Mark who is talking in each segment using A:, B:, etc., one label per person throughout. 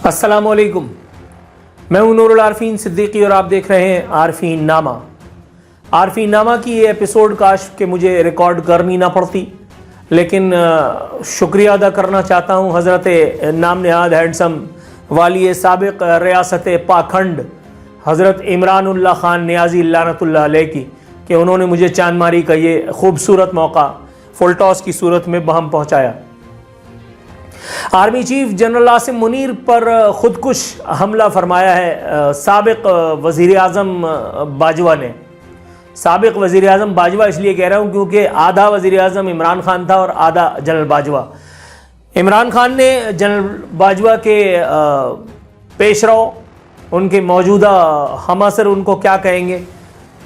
A: अस्सलामुअलैकुम, मैं हूं नूरुल आरफीन सिद्दीकी और आप देख रहे हैं आरफीन नामा। आरफीन नामा की ये एपिसोड काश कि मुझे रिकॉर्ड करनी ना पड़ती, लेकिन शुक्रिया अदा करना चाहता हूं हज़रत नाम नहाद हैंडसम वाली साबिक़ रियासत पाखंड हज़रत इमरानुल्लाह ख़ान नियाज़ी लानतुल्लाह अलैह की कि उन्होंने मुझे चांदमारी का ये खूबसूरत मौका फुल टॉस की सूरत में बहम पहुँचाया। Army chief general Asim Munir पर खुदकुश हमला फरमाया है साबिक़ वज़ीर आज़म बाजवा ने। साबिक़ वज़ीर आज़म बाजवा इसलिए कह रहा हूँ क्योंकि आधा वज़ीर आज़म इमरान खान था और आधा जनरल बाजवा। इमरान खान ने जनरल बाजवा के पेशरो, उनके मौजूदा हमअसर, उनको क्या कहेंगे,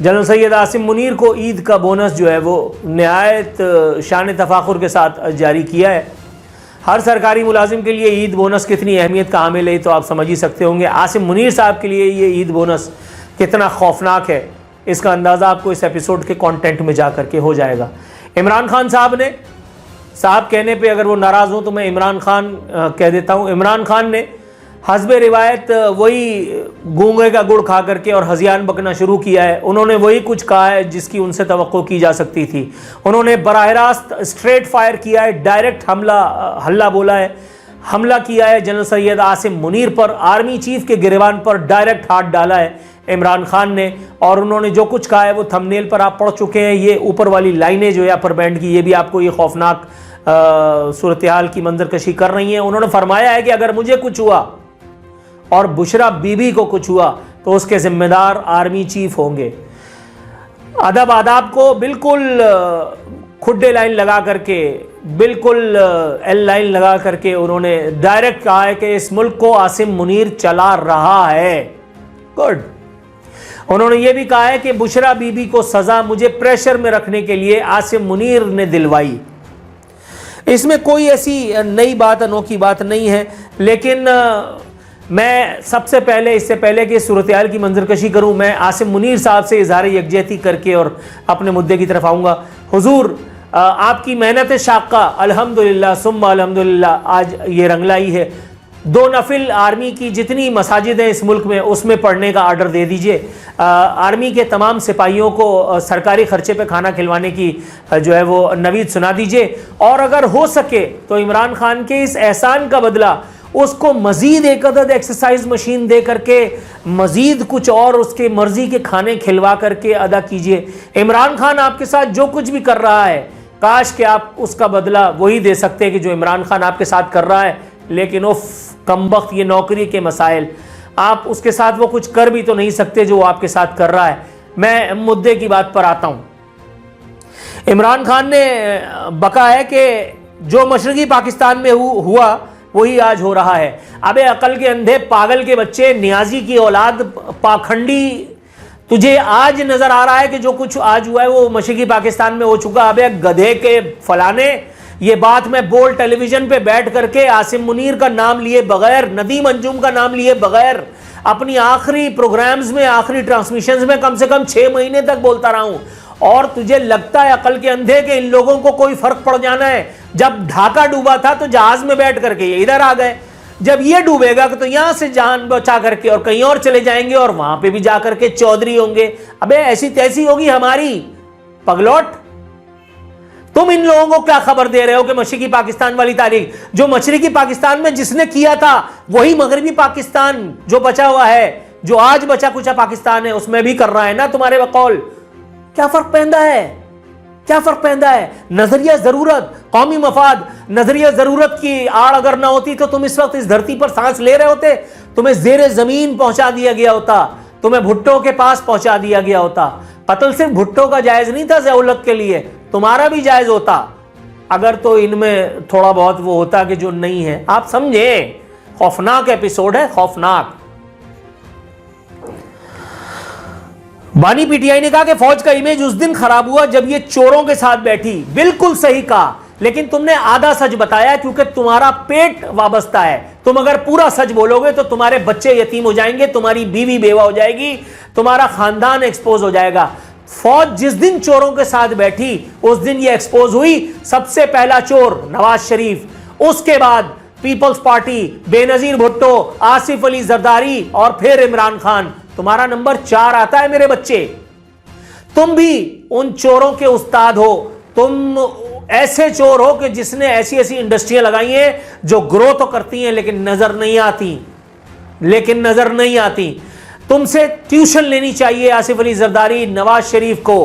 A: जनरल सैयद आसिम मुनीर को ईद का बोनस जो है वो नहायत शान तफाखुर के साथ जारी किया है। हर सरकारी मुलाजिम के लिए ईद बोनस कितनी अहमियत का हामिल है तो आप समझ ही सकते होंगे। आसिम मुनीर साहब के लिए ये ईद बोनस कितना खौफनाक है, इसका अंदाज़ा आपको इस एपिसोड के कंटेंट में जा करके हो जाएगा। इमरान खान साहब ने, साहब कहने पे अगर वो नाराज़ हो तो मैं इमरान खान कह देता हूँ। इमरान खान ने हस्बे रिवायत वही गूंगे का गुड़ खा करके और हज़ियान बकना शुरू किया है। उन्होंने वही कुछ कहा है जिसकी उनसे तवक्को की जा सकती थी। उन्होंने बराह रास्त स्ट्रेट फायर किया है, डायरेक्ट हल्ला बोला है, हमला किया है जनरल सैयद आसिम मुनीर पर। आर्मी चीफ के गिरबान पर डायरेक्ट हाथ डाला है इमरान खान ने, और उन्होंने जो कुछ कहा है वो थंबनेल पर आप पढ़ चुके हैं। ये ऊपर वाली लाइनें जो है अपर बैंड की, ये भी आपको ये खौफनाक सूरत हाल की मंजरकशी कर रही हैं। उन्होंने फरमाया है कि अगर मुझे कुछ हुआ और बुशरा बीबी को कुछ हुआ तो उसके जिम्मेदार आर्मी चीफ होंगे। अदब आदाब को बिल्कुल खुड्डे लाइन लगा करके, बिल्कुल एल लाइन लगा करके उन्होंने डायरेक्ट कहा है कि इस मुल्क को आसिम मुनीर चला रहा है। गुड। उन्होंने ये भी कहा है कि बुशरा बीबी को सजा मुझे प्रेशर में रखने के लिए आसिम मुनीर ने दिलवाई। इसमें कोई ऐसी नई बात, अनोखी बात नहीं है, लेकिन मैं सबसे पहले, इससे पहले कि सूरत हाल की मंजरकशी करूं, मैं आसिम मुनीर साहब से इजहार यकजहती करके और अपने मुद्दे की तरफ आऊँगा। हुजूर, आपकी मेहनत शाक़ा अल्हम्दुलिल्लाह सुम्मा अल्हम्दुलिल्लाह आज ये रंग लाई है। 2 नफिल आर्मी की जितनी मसाजिद हैं इस मुल्क में उसमें पढ़ने का आर्डर दे दीजिए। आर्मी के तमाम सिपाहियों को सरकारी खर्चे पे खाना खिलवाने की जो है वो नवीद सुना दीजिए। और अगर हो सके तो इमरान खान के इस एहसान का बदला उसको मजीद एक अदद एक्सरसाइज मशीन दे करके, मजीद कुछ और उसके मर्जी के खाने खिलवा करके अदा कीजिए। इमरान खान आपके साथ जो कुछ भी कर रहा है, काश कि आप उसका बदला वही दे सकते हैं कि जो इमरान खान आपके साथ कर रहा है। लेकिन उफ कमबख्त, ये नौकरी के मसाइल, आप उसके साथ वो कुछ कर भी तो नहीं सकते जो वो आपके साथ कर रहा है। मैं मुद्दे की बात पर आता हूँ। इमरान खान ने बका है कि जो मशरकी पाकिस्तान में हुआ वही आज हो रहा है। अबे अकल के अंधे पागल के बच्चे, नियाजी की औलाद, पाखंडी, तुझे आज नजर आ रहा है कि जो कुछ आज हुआ है वो मशरकी पाकिस्तान में हो चुका। अबे गधे के फलाने, ये बात मैं बोल टेलीविजन पे बैठ करके आसिम मुनीर का नाम लिए बगैर, नदीम अंजुम का नाम लिए बगैर, अपनी आखिरी प्रोग्राम्स में, आखिरी ट्रांसमिशंस में कम से कम 6 महीने तक बोलता रहा हूं। और तुझे लगता है अकल के अंधे कि इन लोगों को कोई फर्क पड़ जाना है? जब ढाका डूबा था तो जहाज में बैठ करके ये इधर आ गए, जब ये डूबेगा तो यहां से जान बचा करके और कहीं और चले जाएंगे और वहां पे भी जा करके चौधरी होंगे। अबे ऐसी तैसी होगी हमारी पगलौट। तुम इन लोगों को क्या खबर दे रहे हो कि मशरकी पाकिस्तान वाली तारीख, जो मशरकी पाकिस्तान में जिसने किया था वही मगरबी पाकिस्तान जो बचा हुआ है, जो आज बचा कुचा पाकिस्तान है, उसमें भी कर रहा है ना तुम्हारे बकौल। क्या फर्क पैदा है? क्या फर्क पैदा है? नजरिया जरूरत, कौमी मफाद, नजरिया जरूरत की आड़ अगर ना होती तो तुम इस वक्त इस धरती पर सांस ले रहे होते। तुम्हें जेरे जमीन पहुंचा दिया गया होता, तुम्हें भुट्टो के पास पहुंचा दिया गया होता। कत्ल सिर्फ भुट्टो का जायज नहीं था ज़िया-उल-हक के लिए, तुम्हारा भी जायज होता अगर तो इनमें थोड़ा बहुत वो होता कि जो नहीं है। आप समझे, खौफनाक एपिसोड है, खौफनाक। बानी पीटीआई ने कहा कि फौज का इमेज उस दिन खराब हुआ जब ये चोरों के साथ बैठी। बिल्कुल सही कहा, लेकिन तुमने आधा सच बताया क्योंकि तुम्हारा पेट वाबस्ता है। तुम अगर पूरा सच बोलोगे तो तुम्हारे बच्चे यतीम हो जाएंगे, तुम्हारी बीवी बेवा हो जाएगी, तुम्हारा खानदान एक्सपोज हो जाएगा। फौज जिस दिन चोरों के साथ बैठी उस दिन ये एक्सपोज हुई। सबसे पहला चोर नवाज शरीफ, उसके बाद पीपल्स पार्टी, बेनजीर भुट्टो, आसिफ अली जरदारी और फिर इमरान खान, तुम्हारा नंबर 4 आता है मेरे बच्चे। तुम भी उन चोरों के उस्ताद हो। तुम ऐसे चोर हो कि जिसने ऐसी ऐसी इंडस्ट्रियां लगाई हैं जो ग्रो तो करती हैं लेकिन नजर नहीं आती। तुमसे ट्यूशन लेनी चाहिए आसिफ अली जरदारी, नवाज शरीफ को।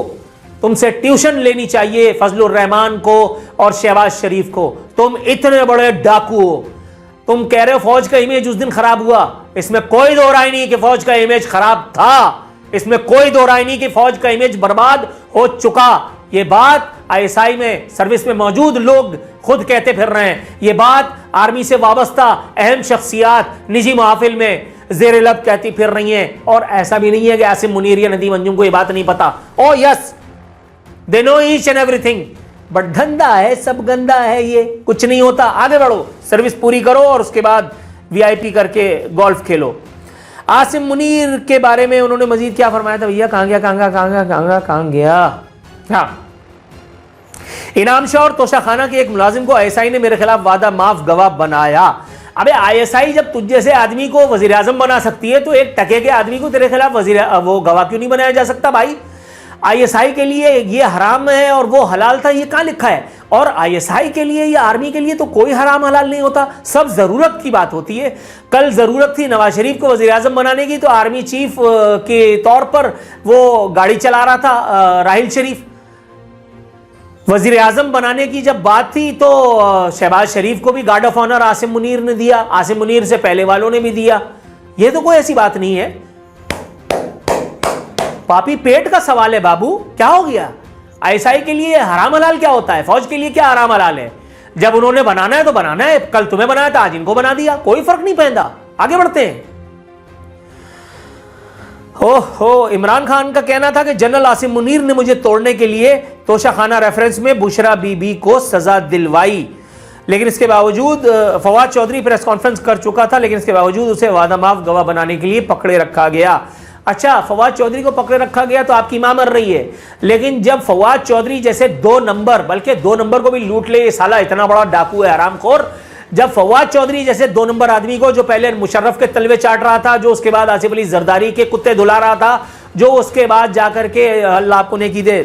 A: तुमसे ट्यूशन लेनी चाहिए फजलुर रहमान को और शहबाज शरीफ को। तुम इतने बड़े डाकू हो। तुम कह रहे हो फौज का इमेज उस दिन खराब हुआ, इसमें कोई दो राय नहीं कि फौज का इमेज खराब था। इसमें कोई दो राय नहीं कि फौज का इमेज बर्बाद हो चुका। यह बात आईएसआई में सर्विस में मौजूद लोग खुद कहते फिर रहे हैं। यह बात आर्मी से वाबस्ता अहम शख्सियात निजी महफिल में जेर लब कहती फिर रही हैं। और ऐसा भी नहीं है कि आसिम मुनीर या नदीम अंजुम को यह बात नहीं पता। ओ yes, they know each and everything, but धंधा है, सब गंदा है, ये कुछ नहीं होता। आगे बढ़ो, सर्विस पूरी करो और उसके बाद वीआईपी करके गोल्फ खेलो। आसिम मुनीर के बारे में उन्होंने मजीद क्या फरमाया था भैया? कहां गया? हाँ, इनाम शाह और तोशाखाना के एक मुलाजिम को आईएसआई ने मेरे खिलाफ वादा माफ गवाह बनाया। अबे आईएसआई जब तुझ जैसे आदमी को वजीर आजम बना सकती है तो एक टके के आदमी को तेरे खिलाफ वो गवाह क्यों नहीं बनाया जा सकता भाई? आईएसआई के लिए ये हराम है और वो हलाल था, ये कहां लिखा है? और आईएसआई के लिए या आर्मी के लिए तो कोई हराम हलाल नहीं होता, सब जरूरत की बात होती है। कल जरूरत थी नवाज शरीफ को वजीर आजम बनाने की तो आर्मी चीफ के तौर पर वो गाड़ी चला रहा था राहिल शरीफ। वजीर आजम बनाने की जब बात थी तो शहबाज शरीफ को भी guard of honour Asim Munir ने दिया, आसिम मुनीर से पहले वालों ने भी दिया। यह तो कोई ऐसी बात नहीं है। पापी पेट का सवाल है बाबू, क्या हो गया? आईएसआई के लिए हराम हलाल क्या होता है? फौज के लिए क्या हराम हलाल है? जब उन्होंने बनाना है तो बनाना है। कल तुम्हें बनाया था, आज इनको बना दिया, कोई फर्क नहीं पैदा। आगे बढ़ते हैं। हो इमरान खान का कहना था कि जनरल आसिम मुनीर ने मुझे तोड़ने के लिए तोशाखाना रेफरेंस में बुशरा बीबी को सजा दिलवाई, लेकिन इसके बावजूद फवाद चौधरी प्रेस कॉन्फ्रेंस कर चुका था, लेकिन इसके बावजूद उसे वादा माफ गवाह बनाने के लिए पकड़े रखा गया। अच्छा, फवाद चौधरी को पकड़े रखा गया तो आपकी मां मर रही है, लेकिन जब फवाद चौधरी जैसे 2 नंबर, बल्कि 2 नंबर को भी लूट ले, साला इतना बड़ा डाकू है हरामखोर, जब फवाद चौधरी जैसे 2 नंबर आदमी को, जो पहले मुशर्रफ के तलवे चाट रहा था, जो उसके बाद आसिफ अली जरदारी के कुत्ते धुला रहा था, जो उसके बाद जाकर के अल्लाह आपको नेकी दे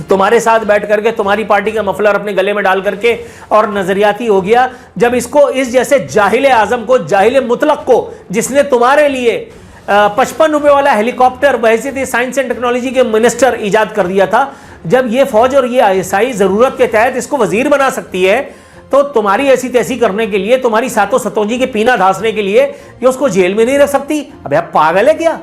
A: तुम्हारे साथ बैठ करके तुम्हारी पार्टी का मफलर अपने गले में डाल करके और नजरियाती हो गया, जब इसको इस जैसे जाहिल आजम को, जाहिल मुतलक को, जिसने तुम्हारे लिए 55 रुपए वाला हेलीकॉप्टर बहैसियत साइंस एंड टेक्नोलॉजी के मिनिस्टर ईजाद कर दिया था, जब ये फौज और ये आईएसआई जरूरत के तहत इसको वजीर बना सकती है, तो तुम्हारी ऐसी तैसी करने के लिए, तुम्हारी सातों सतोंजी के पीना धासने के लिए ये उसको जेल में नहीं रख सकती? अबे आप पागल है क्या?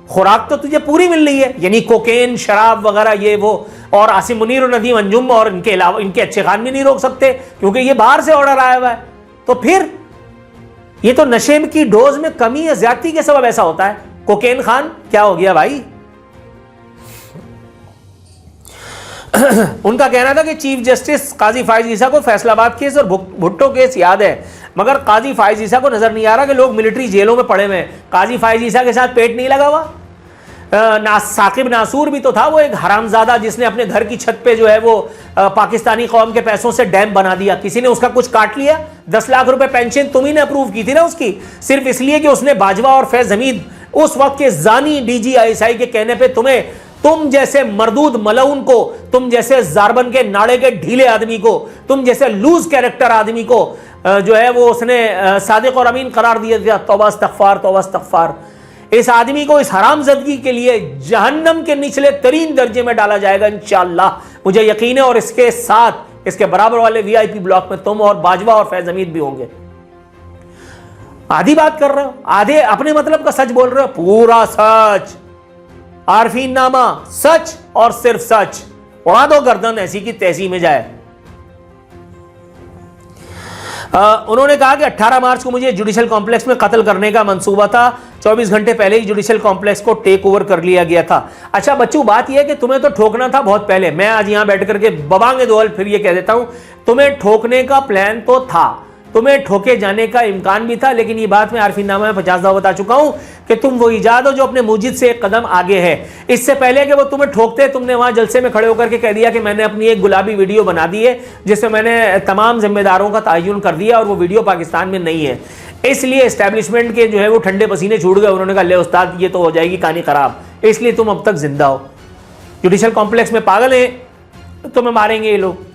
A: खुराक तो तुझे पूरी मिल रही है, यानी कोकेन, शराब वगैरह ये वो, और आसिम मुनीर और नदीम अंजुम और इनके अलावा इनके अच्छे खान भी नहीं रोक सकते क्योंकि ये बाहर से ऑर्डर आया हुआ है। तो फिर ये तो नशे की डोज में कमी या ज्यादती के सबब ऐसा होता है। कोकेन खान क्या हो गया भाई? उनका कहना था कि चीफ जस्टिस काजी फायज ईसा को फैसलाबाद केस और भुट्टो केस याद है, मगर काजी फायज ईसा को नजर नहीं आ रहा कि लोग मिलिट्री जेलों में पड़े हुए हैं। काजी फायज ईसा के साथ पेट नहीं लगा हुआ? साकिब नासूर भी तो था, वो एक हरामजादा जिसने अपने घर की छत पे जो है वो पाकिस्तानी कौम के पैसों से डैम बना दिया। किसी ने उसका कुछ काट लिया? 10 लाख रुपए पेंशन तुम ही ने अप्रूव की थी ना उसकी, सिर्फ इसलिए कि उसने बाजवा और फैज हमीद उस वक्त के जानी डीजी आईएसआई के कहने पे तुम जैसे मरदूद मलऊन को, तुम जैसे जारबन के नाड़े के ढीले आदमी को, तुम जैसे लूज कैरेक्टर आदमी को जो है वो उसने सादिक और अमीन करार दिया था। तौबा इस्तग़फ़ार, तौबा इस्तग़फ़ार। इस आदमी को इस हरामज़दगी के लिए जहन्नम के निचले तरीन दर्जे में डाला जाएगा इंशाअल्लाह, मुझे यकीन है। और इसके साथ इसके बराबर वाले वीआईपी ब्लॉक में तुम और बाजवा और फैज हमीद भी होंगे। आधी बात कर रहे हो, आधे अपने मतलब का सच बोल रहे हो, पूरा सच। आरफीन नामा सच और सिर्फ सच। उड़ा दो गर्दन ऐसी की तैसी में जाए। उन्होंने कहा कि 18 मार्च को मुझे जुडिशियल कॉम्प्लेक्स में कत्ल करने का मंसूबा था, 24 घंटे पहले ही जुडिशियल कॉम्प्लेक्स को टेक ओवर कर लिया गया था। अच्छा बच्चू, बात यह है कि तुम्हें तो ठोकना था बहुत पहले। मैं आज यहां बैठ करके बबांगे दोहल फिर ये कह देता हूं, तुम्हें ठोकने का प्लान तो था, तुम्हें ठोके जाने का इम्कान भी था, लेकिन ये बात मैं आरफीन नामा में 50 दफा बता चुका हूं कि तुम वो ईजाद हो जो अपने मुजिद से एक कदम आगे है। इससे पहले कि वो तुम्हें ठोकते, तुमने वहां जलसे में खड़े होकर के कह दिया कि मैंने अपनी एक गुलाबी वीडियो बना दी है जिसमें मैंने तमाम जिम्मेदारों का तयन कर दिया और वो वीडियो पाकिस्तान में नहीं है। इसलिए एस्टेब्लिशमेंट के जो है वो ठंडे पसीने छूट गए। उन्होंने कहा ले उस्ताद ये तो हो जाएगी कहानी खराब, इसलिए तुम अब तक जिंदा हो। जुडिशल कॉम्प्लेक्स में पागल है, तुम्हें मारेंगे ये लोग।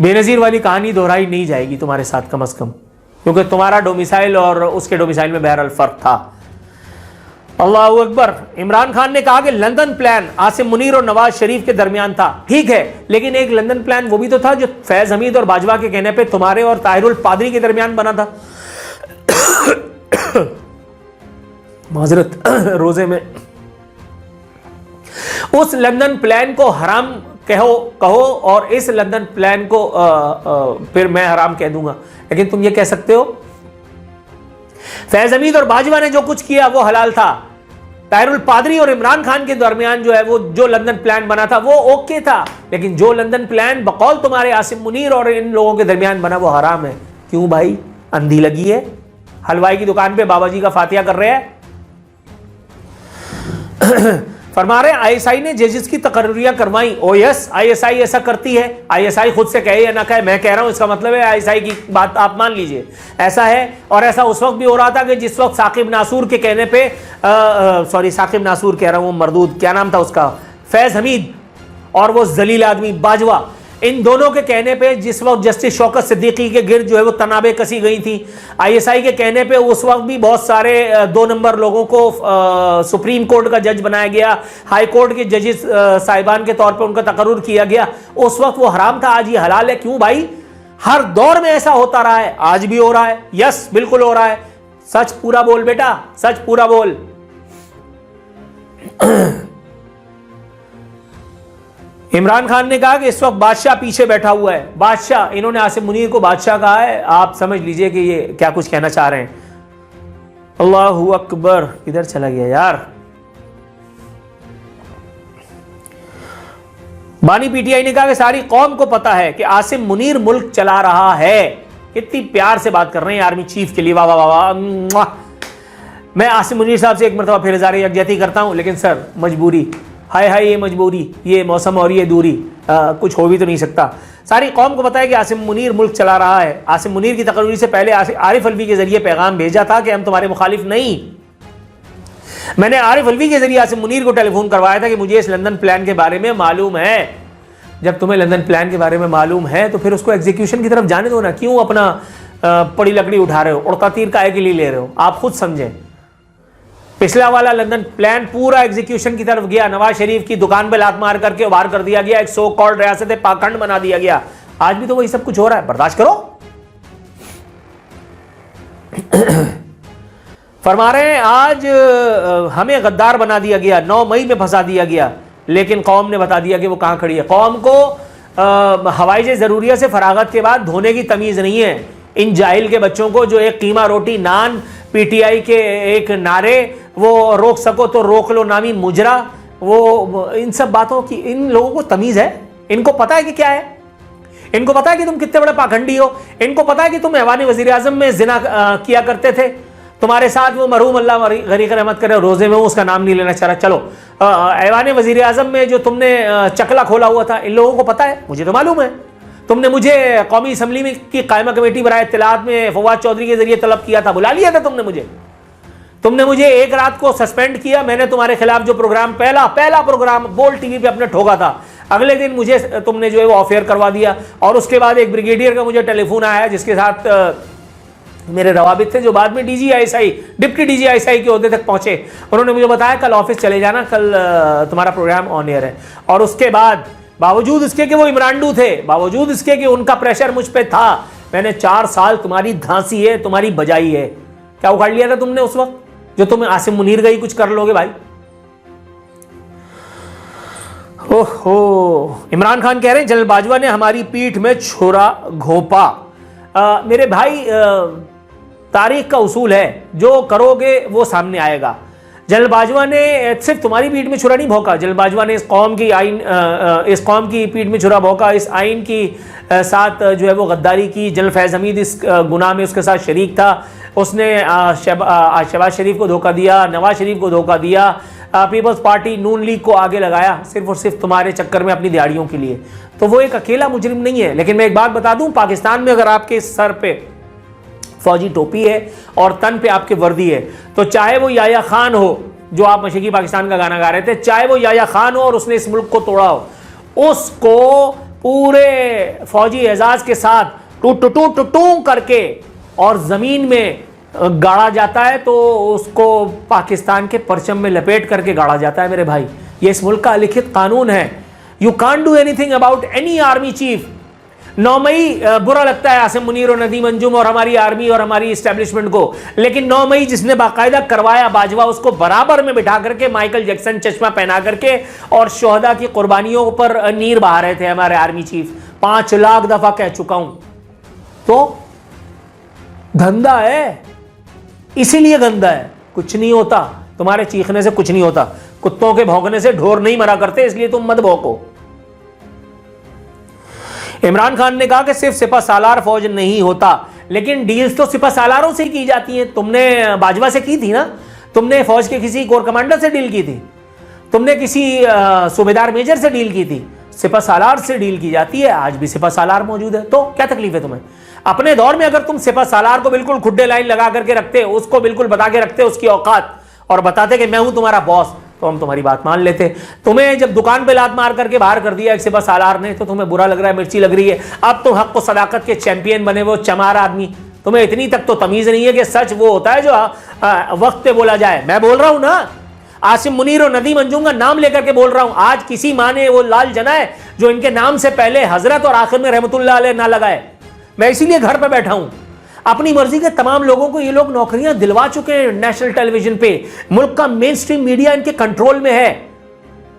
A: बेनजीर वाली कहानी दोहराई नहीं जाएगी तुम्हारे साथ कम से कम, क्योंकि तुम्हारा डोमिसाइल और उसके डोमिसाइल में बहरहाल फर्क था। अल्लाहू अकबर। इमरान खान ने कहा कि लंदन प्लान आसिम मुनीर और नवाज शरीफ के दरमियान था। ठीक है, लेकिन एक लंदन प्लान वो भी तो था जो फैज हमीद और बाजवा के कहने पे तुम्हारे और ताहिरुल पादरी के दरमियान बना था। माजरत रोजे में। उस लंदन प्लान को हराम कहो और इस लंदन प्लान को फिर मैं हराम कह दूंगा, लेकिन तुम ये कह सकते हो फैज हमीद और बाजवा ने जो कुछ किया वो हलाल था। ताहिरुल पादरी और इमरान खान के दरमियान जो है वो जो लंदन प्लान बना था वो ओके था, लेकिन जो लंदन प्लान बकौल तुम्हारे आसिम मुनीर और इन लोगों के दरमियान बना वो हराम है। क्यों भाई, अंधी लगी है? हलवाई की दुकान पे बाबा जी का फातिहा कर रहे हैं। फरमा रहे आईएसआई ने जजेस की तकर्रियां करवाई। ओ यस, आईएसआई ऐसा करती है। आईएसआई खुद से कहे या ना कहे, मैं कह रहा हूं, इसका मतलब है आईएसआई की बात आप मान लीजिए। ऐसा है, और ऐसा उस वक्त भी हो रहा था कि जिस वक्त साकिब नासूर के कहने पे साकिब नासूर कह रहा हूं, मरदूद क्या नाम था उसका, फैज हमीद और वो जलील आदमी बाजवा, इन दोनों के कहने पे जिस वक्त जस्टिस शौकत सिद्दीकी के गिर्द जो है वो तनाबे कसी गई थी, आईएसआई के कहने पे उस वक्त भी बहुत सारे 2 नंबर लोगों को सुप्रीम कोर्ट का जज बनाया गया, हाई कोर्ट के जजेस साहिबान के तौर पे उनका तकर्रुर किया गया। उस वक्त वो हराम था, आज ये हलाल है। क्यों भाई, हर दौर में ऐसा होता रहा है, आज भी हो रहा है। यस, बिल्कुल हो रहा है। सच पूरा बोल बेटा, सच पूरा बोल। इमरान खान ने कहा कि इस वक्त बादशाह पीछे बैठा हुआ है। बादशाह, इन्होंने आसिम मुनीर को बादशाह कहा है। आप समझ लीजिए कि ये क्या कुछ कहना चाह रहे हैं। अल्लाहू अकबर। किधर चला गया यार? बानी पीटीआई ने कहा कि सारी कौम को पता है कि आसिम मुनीर मुल्क चला रहा है। कितनी प्यार से बात कर रहे हैं आर्मी चीफ के लिए, वाह वाह वाह। मैं आसिम मुनीर साहब से एक मरतबा फिर इज़हार यकजहती करता हूं, लेकिन सर मजबूरी, हाय हाय ये मजबूरी, ये मौसम और ये दूरी, कुछ हो भी तो नहीं सकता। सारी कौम को पता है कि आसिम मुनीर मुल्क चला रहा है। आसिम मुनीर की तकरीर से पहले आरिफ अलवी के जरिए पैगाम भेजा था कि हम तुम्हारे मुखालिफ नहीं। मैंने आरिफ अलवी के जरिए आसिम मुनीर को टेलीफोन करवाया था कि मुझे इस लंदन प्लान के बारे में मालूम है। जब तुम्हें लंदन प्लान के बारे में मालूम है तो फिर उसको एग्जीक्यूशन की तरफ जाने दो ना। क्यों अपना पड़ी लकड़ी उठा रहे हो, उड़ता तीर काहे के लिए ले रहे हो? आप खुद समझें। पिछला वाला लंदन प्लान पूरा एग्जीक्यूशन की तरफ गया। नवाज शरीफ की दुकान पे लात मार करके बाहर कर दिया गया, एक सो कॉल्ड रियासत पाखंड बना दिया गया। आज भी तो वही सब कुछ हो रहा है, बर्दाश्त करो। फरमा रहे हैं आज हमें गद्दार बना दिया गया, 9 मई में फंसा दिया गया, लेकिन कौम ने बता दिया कि वो कहां खड़ी है। कौम को हवाई जरूरिया से फरागत के बाद धोने की तमीज नहीं है। इन जाहिल के बच्चों को जो एक कीमा रोटी नान पीटीआई के एक नारे, वो रोक सको तो रोक लो नामी मुजरा, वो इन सब बातों की इन लोगों को तमीज है? इनको पता है कि क्या है? इनको पता है कि तुम कितने बड़े पाखंडी हो? इनको पता है कि तुम ऐवान वजीर आजम में जिना किया करते थे? तुम्हारे साथ वो मरहूम अल्लाह गरीक रहमत करे, रोजे में उसका नाम नहीं लेना चाह रहा, चलो ऐवान वजीर आजम में जो तुमने चकला खोला हुआ था, इन लोगों को पता है, मुझे तो मालूम है। तुमने मुझे कौमी असम्बली में की कायमा कमेटी बराए इत्तलात में फवाद चौधरी के जरिए तलब किया था, बुला लिया था तुमने मुझे एक रात को सस्पेंड किया। मैंने तुम्हारे खिलाफ जो प्रोग्राम पहला प्रोग्राम बोल टीवी पे अपने ठोका था, अगले दिन मुझे तुमने जो है वो ऑफेयर करवा दिया। और उसके बाद एक ब्रिगेडियर का मुझे टेलीफोन आया जिसके साथ मेरे रवाबित थे, जो बाद में DGISI डिप्टी DGISI के ओहदे तक पहुंचे। उन्होंने मुझे बताया कल ऑफिस चले जाना, कल तुम्हारा प्रोग्राम ऑन एयर है। और उसके बाद बावजूद इसके कि वो इमरानडू थे, बावजूद इसके कि उनका प्रेशर मुझ पे था, मैंने 4 साल तुम्हारी धांसी है, तुम्हारी बजाई है। क्या उखाड़ लिया था तुमने उस वक्त, जो तुम आसिम मुनीर गई कुछ कर लोगे भाई? ओहो। इमरान खान कह रहे हैं जनरल बाजवा ने हमारी पीठ में छोरा घोंपा। मेरे भाई तारीख का उसूल है, जो करोगे वो सामने आएगा। जनरल बाजवा ने सिर्फ तुम्हारी पीठ में छुरा नहीं भौंका, जनरल बाजवा ने इस कौम की पीठ में छुरा भौंका, इस आइन की साथ जो है वो गद्दारी की। जनरल फैज़ हमीद इस गुनाह में उसके साथ शरीक था, उसने शहबाज शरीफ को धोखा दिया, नवाज शरीफ को धोखा दिया, पीपल्स पार्टी नून लीग को आगे लगाया सिर्फ और सिर्फ तुम्हारे चक्कर में, अपनी दिहाड़ियों के लिए। तो वो एक अकेला मुजरिम नहीं है। लेकिन मैं एक बात बता दूं, पाकिस्तान में अगर आपके सर पे फौजी टोपी है और तन पे आपके वर्दी है, तो चाहे वो याया खान हो जो आप मशरकी पाकिस्तान का गाना गा रहे थे, चाहे वो याया खान हो और उसने इस मुल्क को तोड़ा हो, उसको पूरे फौजी एजाज के साथ टू टू टू टू टू करके और जमीन में गाड़ा जाता है, तो उसको पाकिस्तान के परचम में लपेट करके गाड़ा जाता है। मेरे भाई, ये इस मुल्क का लिखित कानून है। You can't do anything about any army chief. 9 मई बुरा लगता है आसिम मुनीर और नदीम अंजुम और हमारी आर्मी और हमारी इस्टेब्लिशमेंट को, लेकिन 9 मई जिसने बाकायदा करवाया बाजवा, उसको बराबर में बिठा करके माइकल जैक्सन चश्मा पहना करके और शोहदा की कुर्बानियों पर नीर बहा रहे थे हमारे आर्मी चीफ। 5 लाख दफा कह चुका हूं। तो धंधा है, इसीलिए गंदा है। कुछ नहीं होता, तुम्हारे चीखने से कुछ नहीं होता, कुत्तों के भौंकने से ढोर नहीं मरा करते, इसलिए तुम मत भौंको। इमरान खान ने कहा कि सिर्फ सिपह सालार फौज नहीं होता, लेकिन डील्स तो सिपह सालारों से ही की जाती हैं। तुमने बाजवा से की थी ना, तुमने फौज के किसी कोर कमांडर से डील की थी, तुमने किसी सूबेदार मेजर से डील की थी, सिपह सालार से डील की जाती है। आज भी सिपह सालार मौजूद है, तो क्या तकलीफ है तुम्हें? अपने दौर में अगर तुम सिपह सालार को बिल्कुल खुड्डे लाइन लगा करके रखते, उसको बिल्कुल बता के रखते उसकी औकात, और बताते कि मैं हूं तुम्हारा बॉस, तो हम तुम्हारी बात मान लेते। तुम्हें जब दुकान पे लात मार करके बाहर कर दिया एक सिपह सालार ने, तो तुम्हें बुरा लग रहा है, मिर्ची लग रही है। अब तुम हक व सदाकत के चैंपियन बने, वो चमार आदमी। तुम्हें इतनी तक तो तमीज नहीं है कि सच वो होता है जो वक्त पे बोला जाए। मैं बोल रहा हूं ना, आसिम मुनीर और नदीम अंजुम का नाम लेकर के बोल रहा हूं। आज किसी माँ ने वो लाल जना है जो इनके नाम से पहले हजरत और आखिर में रहमतुल्लाह अलैह ना लगाए। मैं इसीलिए घर पे बैठा हूं। अपनी मर्जी के तमाम लोगों को ये लोग नौकरियां दिलवा चुके हैं नेशनल टेलीविजन पे। मुल्क का मेन स्ट्रीम मीडिया इनके कंट्रोल में है।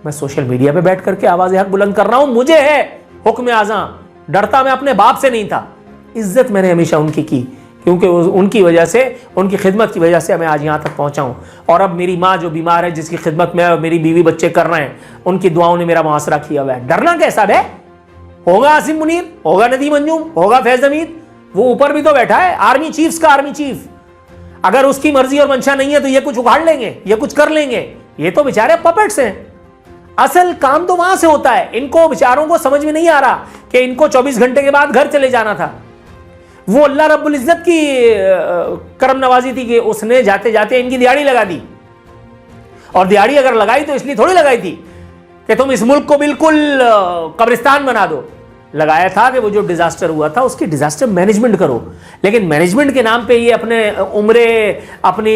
A: मैं सोशल मीडिया पे बैठ करके आवाज़ हक बुलंद कर रहा हूं। मुझे है हुक्म आज़म, डरता मैं अपने बाप से नहीं था। इज्जत मैंने हमेशा उनकी की, क्योंकि उनकी वजह से, उनकी खिदमत की वजह से मैं आज यहाँ तक पहुँचा हूँ। और अब मेरी माँ जो बीमार है, जिसकी खिदमत में मेरी बीवी बच्चे कर रहे हैं, उनकी दुआओं ने मेरा मुआसरा किया हुआ है। डरना कैसा है? होगा आसिम मुनीर, होगा नदीम अंजुम, होगा फैज हमीद, वो ऊपर भी तो बैठा है, आर्मी चीफ्स का आर्मी चीफ। अगर उसकी मर्जी और मंशा नहीं है तो ये कुछ उखाड़ लेंगे, ये कुछ कर लेंगे। ये तो बेचारे पपेट्स हैं। असल काम तो वहां से होता है। इनको बेचारों को समझ में नहीं आ रहा कि इनको 24 घंटे के बाद घर चले जाना था। वो अल्लाह रब्बुल इज्जत की करम नवाजी थी कि उसने जाते जाते इनकी दिहाड़ी लगा दी। और दिहाड़ी अगर लगाई तो इसलिए थोड़ी लगाई थी कि तुम इस मुल्क को बिल्कुल कब्रिस्तान बना दो। लगाया था कि वो जो डिजास्टर हुआ था उसकी डिजास्टर मैनेजमेंट करो। लेकिन मैनेजमेंट के नाम पे ये अपने उम्रे, अपनी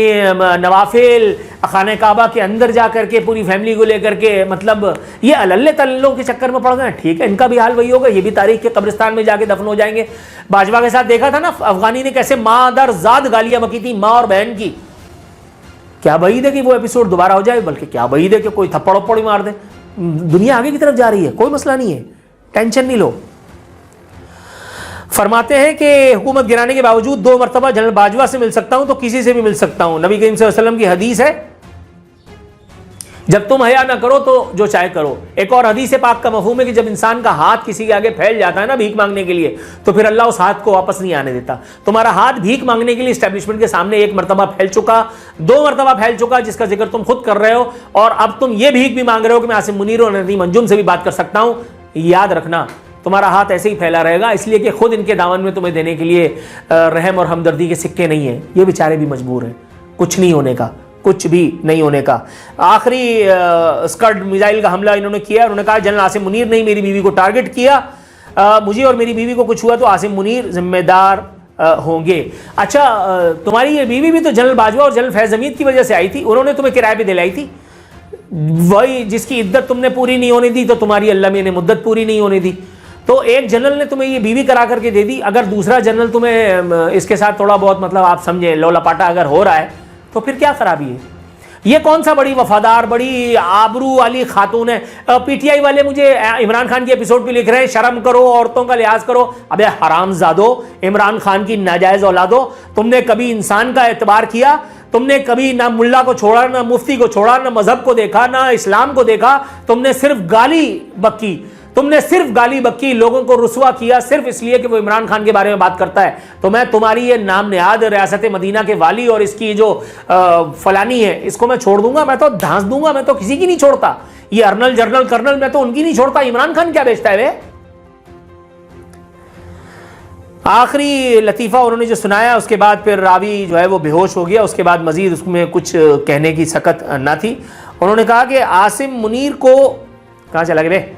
A: नवाफिल, खाने काबा के अंदर जा करके पूरी फैमिली को लेकर के, मतलब ये अलल्ले तल्लों के चक्कर में पड़ गए। ठीक है, इनका भी हाल वही होगा, ये भी तारीख के कब्रिस्तान में जाके दफन हो जाएंगे। बाजवा के साथ देखा था ना अफगानी ने कैसे मादर जाद गालियां बकी थी माँ और बहन की। क्या बईद है कि वो एपिसोड दोबारा हो जाए, बल्कि क्या बईद है कि कोई थप्पड़ उप्पड़ ही मार दे। दुनिया आगे की तरफ जा रही है, कोई मसला नहीं है, टेंशन नहीं लो। फरमाते हैं कि हुकूमत गिराने के बावजूद 2 मरतबा जनरल बाजवा से मिल सकता हूं तो किसी से भी मिल सकता हूं। नबी करीम सल्लल्लाहु अलैहि वसल्लम की हदीस है, जब तुम हया ना करो तो जो चाहे करो। एक और हदीस पाक का मफहूम है कि जब इंसान का हाथ किसी के आगे फैल जाता है ना भीख मांगने के लिए, तो फिर अल्लाह उस हाथ को वापस नहीं आने देता। तुम्हारा हाथ भीख मांगने के लिए इस्टेब्लिशमेंट के सामने 1 मरतबा फैल चुका, 2 मरतबा फैल चुका, जिसका जिक्र तुम खुद कर रहे हो। और अब तुम ये भीख भी मांग रहे हो कि मैं आसिम मुनीर और नदीम अंजुम से भी बात कर सकता हूं। याद रखना, तुम्हारा हाथ ऐसे ही फैला रहेगा, इसलिए कि खुद इनके दामन में तुम्हें देने के लिए रहम और हमदर्दी के सिक्के नहीं है। ये बेचारे भी मजबूर हैं, कुछ नहीं होने का, कुछ भी नहीं होने का। आखिरी स्कड मिसाइल का हमला इन्होंने किया, उन्होंने कहा जनरल आसिम मुनीर ने मेरी बीवी को टारगेट किया, मुझे और मेरी बीवी को कुछ हुआ तो आसिम मुनीर जिम्मेदार होंगे। अच्छा, तुम्हारी ये बीवी भी तो जनरल बाजवा और जनरल फैज हमीद की वजह से आई थी, उन्होंने तुम्हें किराए पे दिलाई थी। वही जिसकी इद्दत तुमने पूरी नहीं होने दी तो तुम्हारी अल्लाह में ने मुद्दत पूरी नहीं होने दी। तो एक जनरल ने तुम्हें ये बीवी करा करके दे दी, अगर दूसरा जनरल तुम्हें इसके साथ थोड़ा बहुत, मतलब आप समझे, लो लपाटा अगर हो रहा है तो फिर क्या खराबी है? ये कौन सा बड़ी वफादार, बड़ी आबरू वाली खातून है? पीटीआई वाले मुझे इमरान खान के एपिसोड पे लिख रहे हैं शर्म करो, औरतों का लिहाज करो। अबे हरामजादो, इमरान खान की नाजायज औलादो, तुमने कभी इंसान का एतबार किया? तुमने कभी ना मुल्ला को छोड़ा, ना मुफ्ती को छोड़ा, ना मजहब को देखा, ना इस्लाम को देखा। तुमने सिर्फ गाली बक्की, तुमने सिर्फ गाली बक्की, लोगों को रुसवा किया सिर्फ इसलिए कि वो इमरान खान के बारे में बात करता है। तो मैं तुम्हारी ये नाम नेहाद रियासत मदीना के वाली और इसकी जो फलानी है, इसको मैं छोड़ दूंगा, मैं तो धांस दूंगा, मैं तो किसी की नहीं छोड़ता। ये अर्नल जर्नल कर्नल मैं तो उनकी नहीं छोड़ता। इमरान खान क्या बेचता है वे? आखिरी लतीफ़ा उन्होंने जो सुनाया, उसके बाद फिर रावी जो है वो बेहोश हो गया। उसके बाद मजीद उसमें कुछ कहने की सकत ना थी। उन्होंने कहा कि आसिम मुनीर को, कहाँ चला गया बे?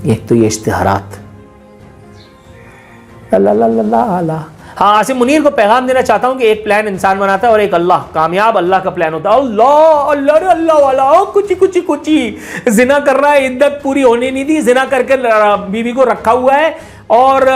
A: एक तो ये इश्तिहारात, अल्लाह। हाँ, आसिम मुनीर को पैगाम देना चाहता हूँ कि एक प्लान इंसान बनाता है और एक अल्लाह, कामयाब अल्लाह का प्लान होता है। अल्लाह अल्लाह रे अल्लाह वाला, कुछ जिना कर रहा है, इद्दत पूरी होने नहीं दी, जिना करके बीवी को रखा हुआ है और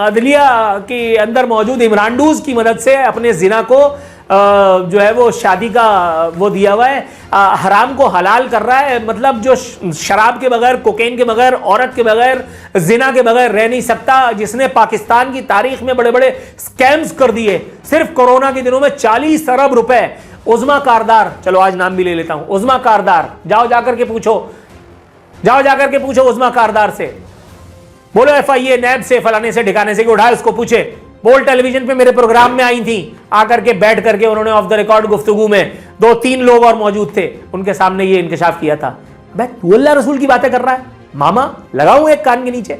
A: अदलिया के अंदर मौजूद इमरानडूज की मदद से अपने जिना को जो है वो शादी का वो दिया हुआ है, हराम को हलाल कर रहा है। मतलब जो शराब के बगैर, कोकेन के बगैर, औरत के बगैर, जिना के बगैर रह नहीं सकता, जिसने पाकिस्तान की तारीख में बड़े बड़े स्कैम्स कर दिए। सिर्फ कोरोना के दिनों में 40 अरब रुपए। उज़मा कारदार, चलो आज नाम भी ले लेता हूं, उज़मा कारदार, जाओ जाकर के पूछो उज़मा कारदार से, बोलो FIA नैब से फलाने से ठिकाने से कि उठाए उसको, पूछे। बोल टेलीविजन पे मेरे प्रोग्राम में आई थी, आकर के बैठ करके उन्होंने ऑफ द रिकॉर्ड गुफ्तगू में 2-3 लोग और मौजूद थे, उनके सामने ये इंकशाफ किया था। भाई तू अल्लाह रसूल की बातें कर रहा है, मामा लगाऊं एक कान के नीचे।